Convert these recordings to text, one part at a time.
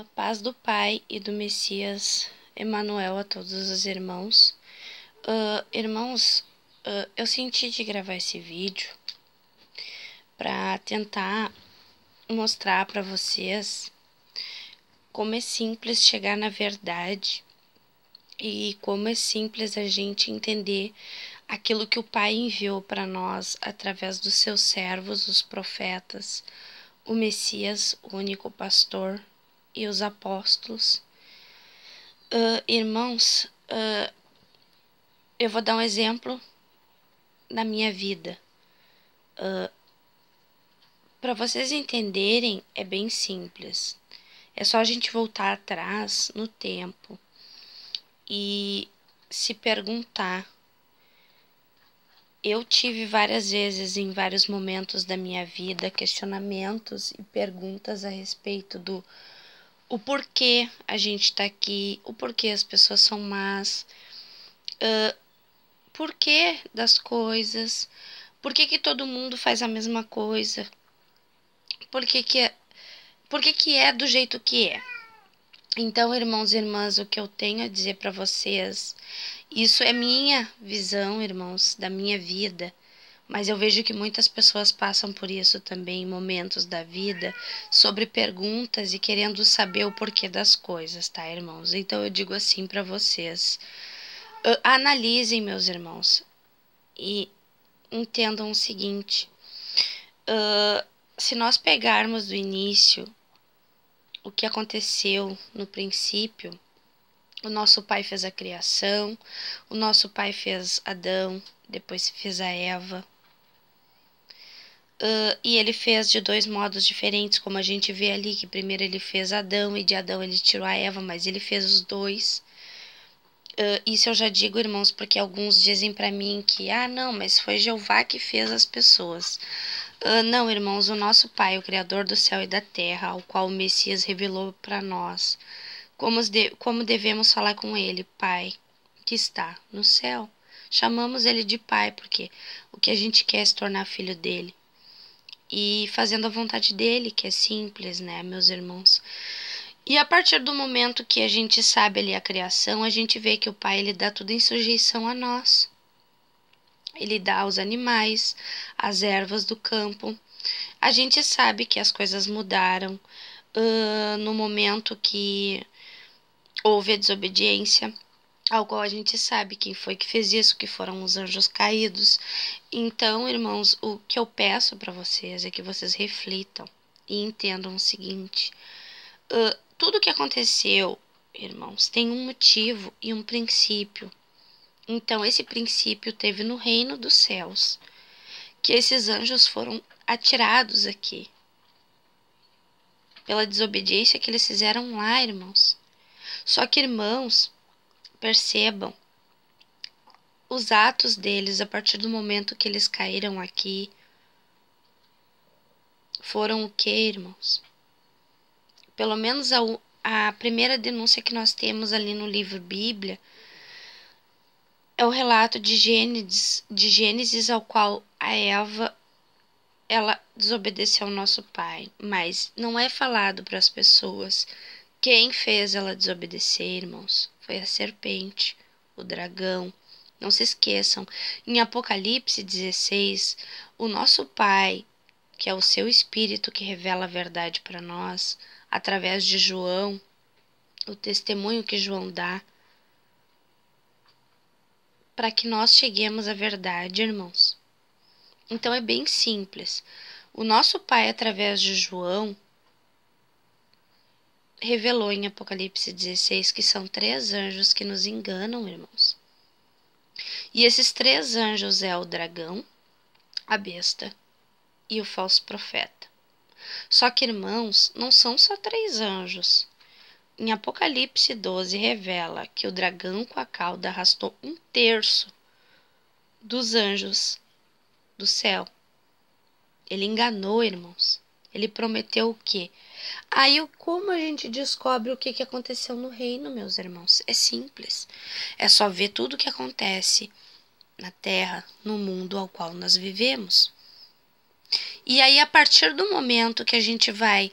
Paz do Pai e do Messias Emanuel a todos os irmãos. Irmãos, eu senti de gravar esse vídeo para tentar mostrar para vocês como é simples chegar na verdade e como é simples a gente entender aquilo que o Pai enviou para nós através dos seus servos, os profetas, o Messias, o único pastor e os apóstolos. Irmãos, eu vou dar um exemplo da minha vida. Para vocês entenderem, é bem simples. É só a gente voltar atrás no tempo e se perguntar. Eu tive várias vezes, em vários momentos da minha vida, questionamentos e perguntas a respeito do o porquê a gente está aqui, o porquê as pessoas são más, porquê das coisas, por que todo mundo faz a mesma coisa, por que é do jeito que é. Então, irmãos e irmãs, o que eu tenho a dizer para vocês, isso é minha visão, irmãos, da minha vida, mas eu vejo que muitas pessoas passam por isso também em momentos da vida, sobre perguntas e querendo saber o porquê das coisas, tá, irmãos? Então eu digo assim para vocês, analisem, meus irmãos, e entendam o seguinte, se nós pegarmos do início o que aconteceu no princípio, o nosso pai fez a criação, o nosso pai fez Adão, depois fez a Eva. E ele fez de dois modos diferentes, como a gente vê ali, que primeiro ele fez Adão e de Adão ele tirou a Eva, mas ele fez os dois. Isso eu já digo, irmãos, porque alguns dizem para mim que, não, mas foi Jeová que fez as pessoas. Não, irmãos, o nosso Pai, o Criador do céu e da terra, ao qual o Messias revelou para nós, como devemos falar com ele, Pai, que está no céu. Chamamos ele de Pai, porque o que a gente quer é se tornar filho dele. E fazendo a vontade dele, que é simples, né, meus irmãos? E a partir do momento que a gente sabe ali a criação, a gente vê que o Pai, ele dá tudo em sujeição a nós. Ele dá aos animais, as ervas do campo. A gente sabe que as coisas mudaram no momento que houve a desobediência, ao qual a gente sabe quem foi que fez isso, que foram os anjos caídos. Então, irmãos, o que eu peço para vocês é que vocês reflitam e entendam o seguinte, tudo que aconteceu, irmãos, tem um motivo e um princípio. Então, esse princípio teve no reino dos céus, que esses anjos foram atirados aqui, pela desobediência que eles fizeram lá, irmãos. Só que, irmãos, percebam, os atos deles, a partir do momento que eles caíram aqui, foram o que, irmãos? Pelo menos a primeira denúncia que nós temos ali no livro Bíblia é o relato de Gênesis, ao qual a Eva, ela desobedeceu ao nosso pai. Mas não é falado para as pessoas quem fez ela desobedecer, irmãos. Foi a serpente, o dragão. Não se esqueçam, em Apocalipse 16, o nosso Pai, que é o seu Espírito que revela a verdade para nós, através de João, o testemunho que João dá, para que nós cheguemos à verdade, irmãos. Então é bem simples. O nosso Pai, através de João, revelou em Apocalipse 16 que são 3 anjos que nos enganam, irmãos. E esses 3 anjos é o dragão, a besta e o falso profeta. Só que, irmãos, não são só 3 anjos. Em Apocalipse 12 revela que o dragão com a cauda arrastou 1/3 dos anjos do céu. Ele enganou, irmãos. Ele prometeu o quê? Aí, como a gente descobre o que aconteceu no reino, meus irmãos? É simples. É só ver tudo o que acontece na terra, no mundo ao qual nós vivemos. E aí, a partir do momento que a gente vai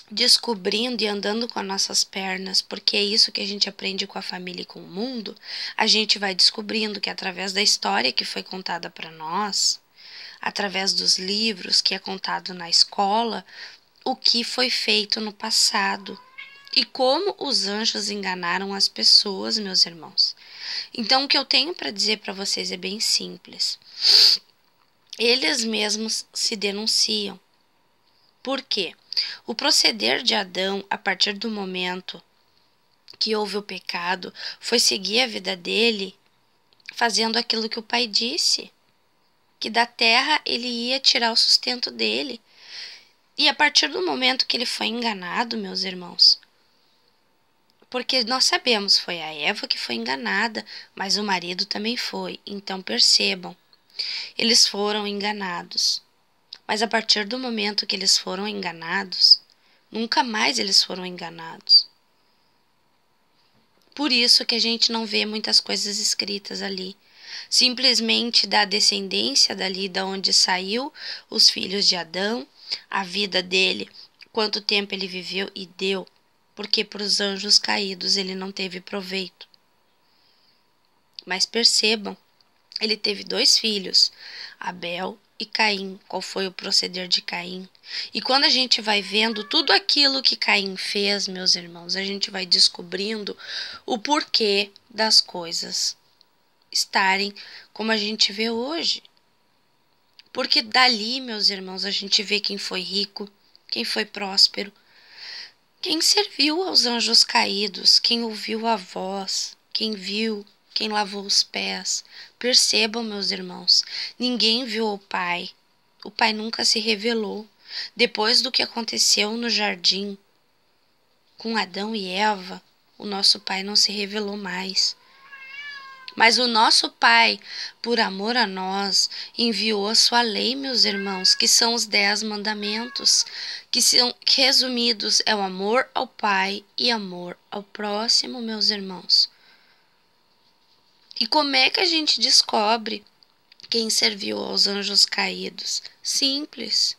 descobrindo e andando com as nossas pernas, porque é isso que a gente aprende com a família e com o mundo, a gente vai descobrindo que através da história que foi contada para nós, através dos livros que é contado na escola, o que foi feito no passado e como os anjos enganaram as pessoas, meus irmãos. Então, o que eu tenho para dizer para vocês é bem simples. Eles mesmos se denunciam. Por quê? O proceder de Adão, a partir do momento que houve o pecado, foi seguir a vida dele fazendo aquilo que o pai disse, que da terra ele ia tirar o sustento dele. E a partir do momento que ele foi enganado, meus irmãos, porque nós sabemos, foi a Eva que foi enganada, mas o marido também foi. Então percebam, eles foram enganados. Mas a partir do momento que eles foram enganados, nunca mais eles foram enganados. Por isso que a gente não vê muitas coisas escritas ali. Simplesmente da descendência dali, da onde saiu os filhos de Adão, a vida dele, quanto tempo ele viveu e deu, porque para os anjos caídos ele não teve proveito. Mas percebam, ele teve 2 filhos, Abel e Caim. Qual foi o proceder de Caim? E quando a gente vai vendo tudo aquilo que Caim fez, meus irmãos, a gente vai descobrindo o porquê das coisas estarem como a gente vê hoje. Porque dali, meus irmãos, a gente vê quem foi rico, quem foi próspero, quem serviu aos anjos caídos, quem ouviu a voz, quem viu, quem lavou os pés. Percebam, meus irmãos, ninguém viu o Pai. O Pai nunca se revelou. Depois do que aconteceu no jardim com Adão e Eva, o nosso Pai não se revelou mais. Mas o nosso Pai, por amor a nós, enviou a sua lei, meus irmãos, que são os 10 mandamentos, que são resumidos é o amor ao Pai e amor ao próximo, meus irmãos. E como é que a gente descobre quem serviu aos anjos caídos? Simples.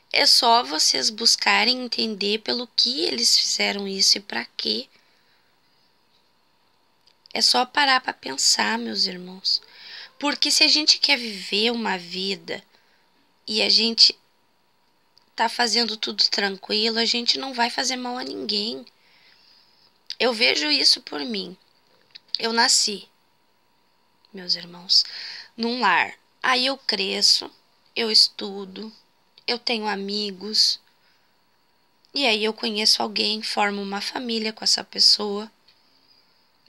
É só vocês buscarem entender pelo que eles fizeram isso e para quê. É só parar para pensar, meus irmãos. Porque se a gente quer viver uma vida e a gente tá fazendo tudo tranquilo, a gente não vai fazer mal a ninguém. Eu vejo isso por mim. Eu nasci, meus irmãos, num lar. Aí eu cresço, eu estudo, eu tenho amigos. E aí eu conheço alguém, formo uma família com essa pessoa.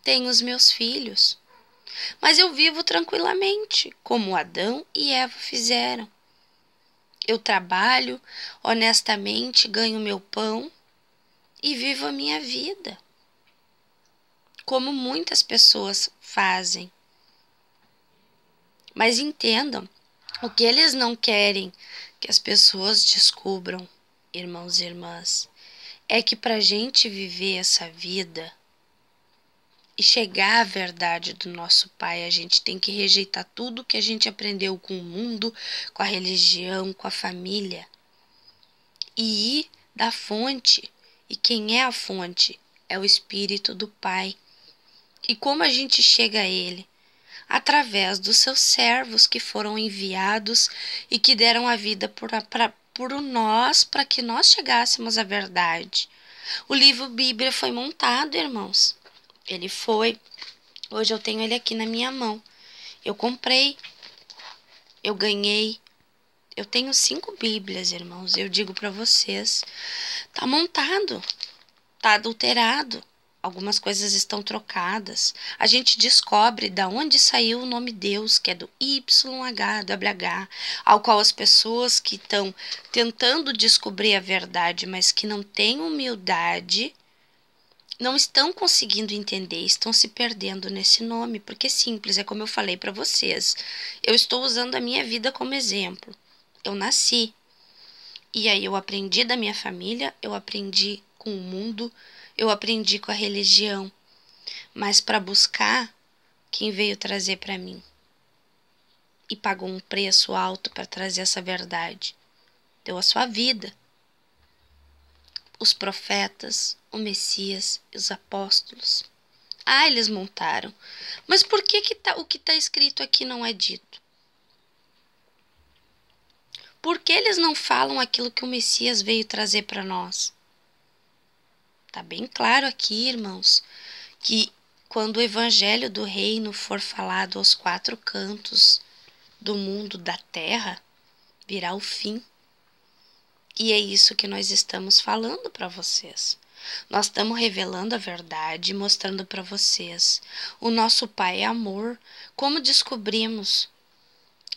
Tenho os meus filhos. Mas eu vivo tranquilamente, como Adão e Eva fizeram. Eu trabalho honestamente, ganho meu pão e vivo a minha vida, como muitas pessoas fazem. Mas entendam, o que eles não querem que as pessoas descubram, irmãos e irmãs, é que para a gente viver essa vida e chegar à verdade do nosso Pai, a gente tem que rejeitar tudo que a gente aprendeu com o mundo, com a religião, com a família. E ir da fonte. E quem é a fonte? É o Espírito do Pai. E como a gente chega a Ele? Através dos seus servos que foram enviados e que deram a vida por nós, para que nós chegássemos à verdade. O livro Bíblia foi montado, irmãos. Ele foi. Hoje eu tenho ele aqui na minha mão. Eu comprei. Eu ganhei. Eu tenho 5 Bíblias, irmãos. Eu digo para vocês. Tá montado. Tá adulterado. Algumas coisas estão trocadas. A gente descobre da onde saiu o nome Deus, que é do YHWH, ao qual as pessoas que estão tentando descobrir a verdade, mas que não têm humildade, não estão conseguindo entender, estão se perdendo nesse nome, porque é simples, é como eu falei para vocês. Eu estou usando a minha vida como exemplo. Eu nasci, e aí eu aprendi da minha família, eu aprendi com o mundo, eu aprendi com a religião, mas para buscar quem veio trazer para mim e pagou um preço alto para trazer essa verdade, deu a sua vida. os profetas, o Messias e os apóstolos. Ah, eles montaram. Mas por que o que está escrito aqui não é dito? Por que eles não falam aquilo que o Messias veio trazer para nós? Tá bem claro aqui, irmãos, que quando o evangelho do reino for falado aos 4 cantos do mundo, da terra, virá o fim. E é isso que nós estamos falando para vocês. Nós estamos revelando a verdade, mostrando para vocês. O nosso Pai é amor, como descobrimos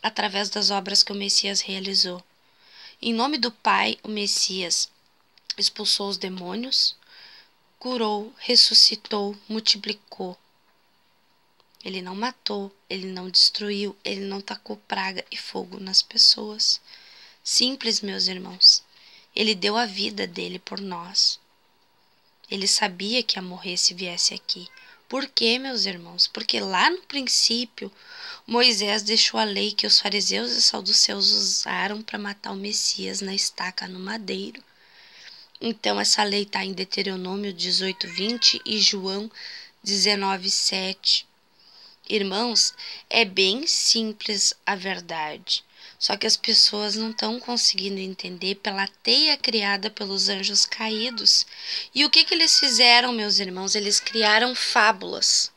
através das obras que o Messias realizou. Em nome do Pai, o Messias expulsou os demônios, curou, ressuscitou, multiplicou. Ele não matou, ele não destruiu, ele não tacou praga e fogo nas pessoas. Simples, meus irmãos. Ele deu a vida dele por nós. Ele sabia que ia morrer se viesse aqui. Por quê, meus irmãos? Porque lá no princípio, Moisés deixou a lei que os fariseus e saduceus usaram para matar o Messias na estaca no madeiro. Então, essa lei está em Deuteronômio 18:20 e João 19:7. Irmãos, é bem simples a verdade. Só que as pessoas não estão conseguindo entender pela teia criada pelos anjos caídos. E o que eles fizeram, meus irmãos? Eles criaram fábulas.